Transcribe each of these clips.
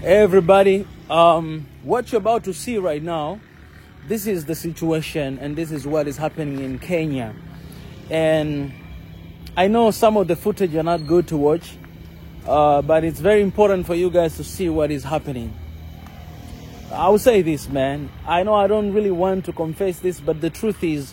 Hey everybody, what you're about to see right now, this is the situation and this is what is happening in Kenya. And I know some of the footage are not good to watch, but it's very important for you guys to see what is happening. I will say this, man. I know I don't really want to confess this, but the truth is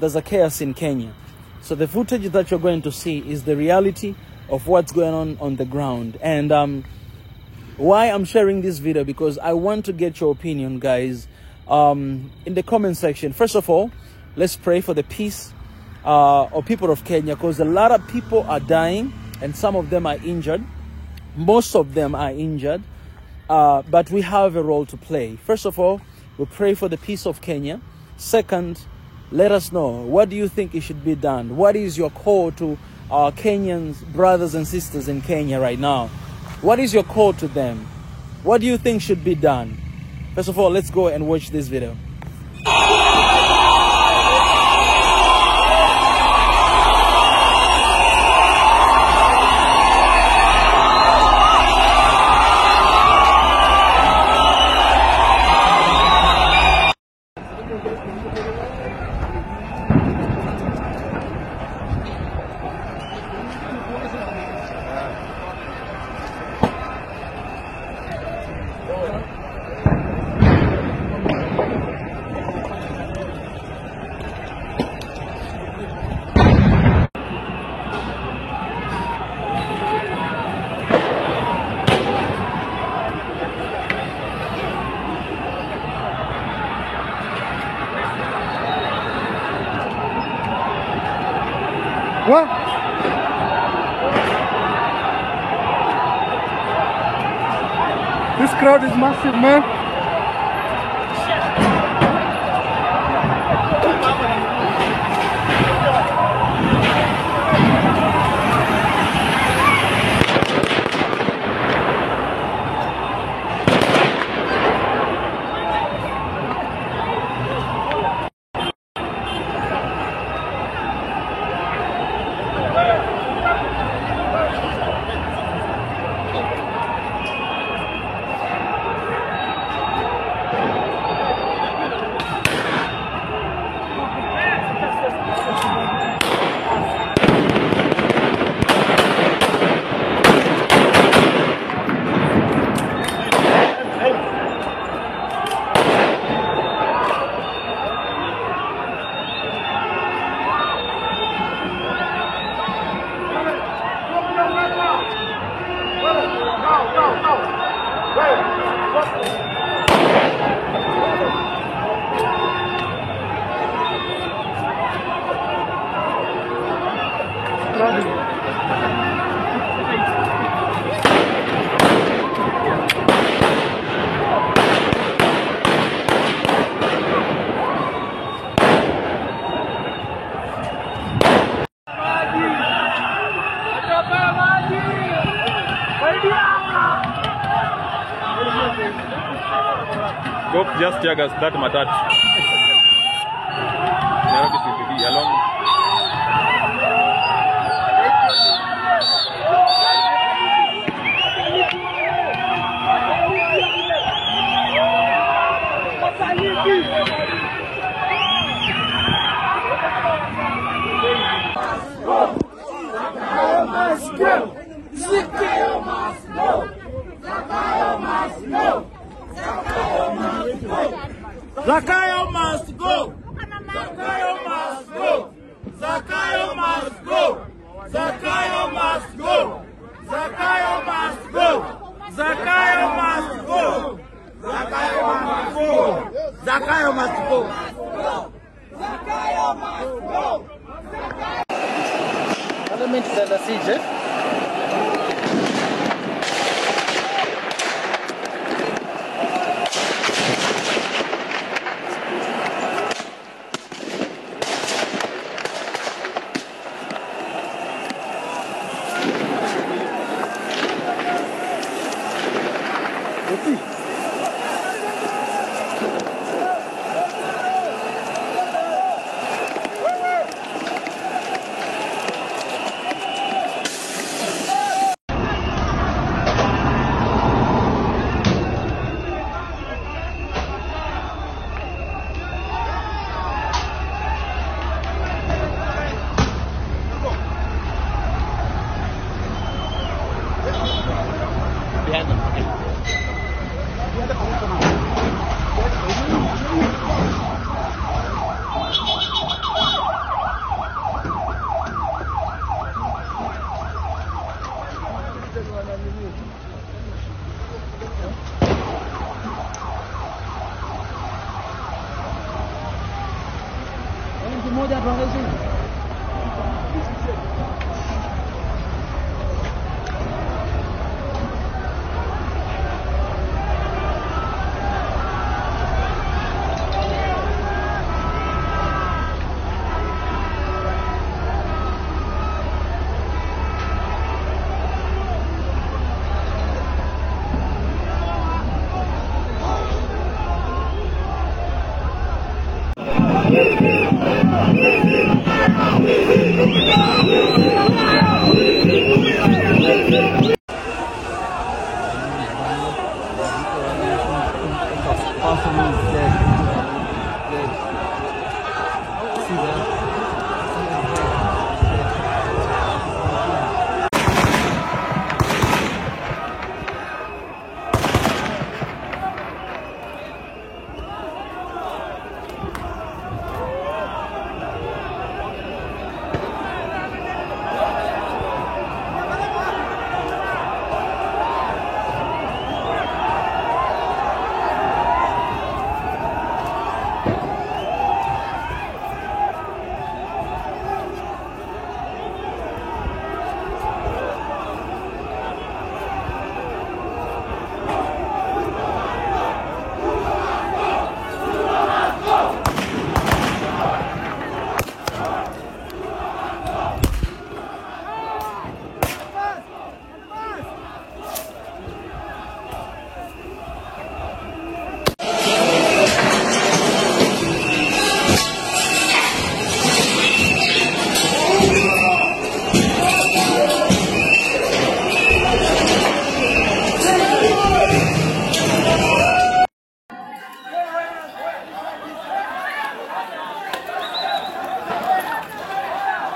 there's a chaos in Kenya. So the footage that you're going to see is the reality of what's going on the ground. And why I'm sharing this video, because I want to get your opinion, guys, in the comment section. First of all, let's pray for the peace of people of Kenya, because a lot of people are dying and some of them are injured. Most of them are injured, but we have a role to play. First of all, we pray for the peace of Kenya. Second, let us know, what do you think it should be done? What is your call to our Kenyans, brothers and sisters in Kenya right now? What is your call to them? What do you think should be done? First of all, let's go and watch this video. What? This crowd is massive, man. Go just tear gas that matatu. Nairobi CBD along. Zakayo must go! Zakayo must go! Zakayo must go! Zakayo must go! Zakayo must go! Zakayo must go! Zakayo must go! Zakayo must go! Zakayo must go! Parliament is under siege,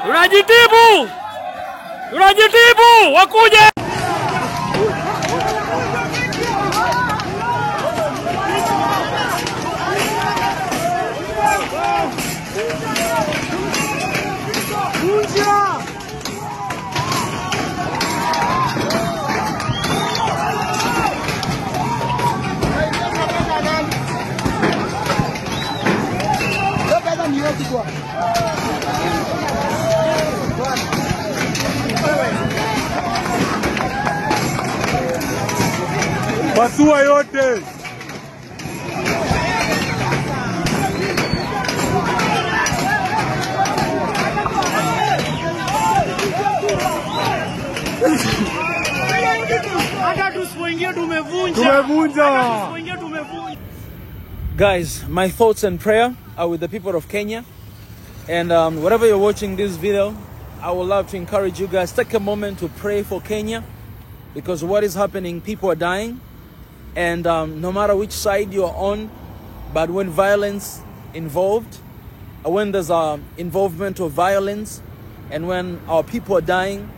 Tunajitibu! Tunajitibu! Wakuje! Pasua yote. Guys, my thoughts and prayer are with the people of Kenya. And wherever you're watching this video, I would love to encourage you guys, take a moment to pray for Kenya, because what is happening, people are dying. And no matter which side you're on, but when violence involved, when there's involvement of violence, and when our people are dying,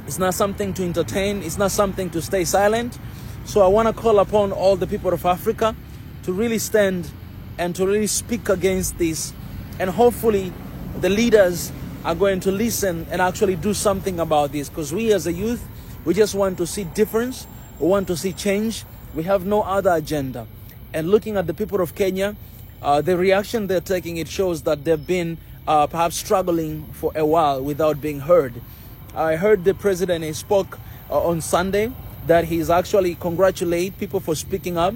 it's not something to entertain, it's not something to stay silent. So I want to call upon all the people of Africa to really stand and to really speak against this. And hopefully the leaders are going to listen and actually do something about this, because we as a youth, we just want to see difference, we want to see change. We have no other agenda. And looking at the people of Kenya, the reaction they're taking, it shows that they've been perhaps struggling for a while without being heard. I heard the president, he spoke on Sunday that he's actually congratulate people for speaking up.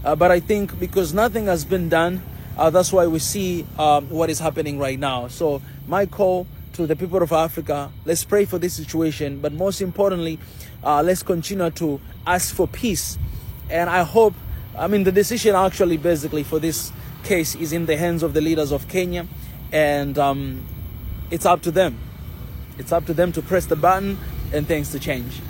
But I think because nothing has been done, that's why we see what is happening right now. So my call to the people of Africa, let's pray for this situation. But most importantly, let's continue to ask for peace. And I hope, the decision actually basically for this case is in the hands of the leaders of Kenya. And it's up to them. It's up to them to press the button and things to change.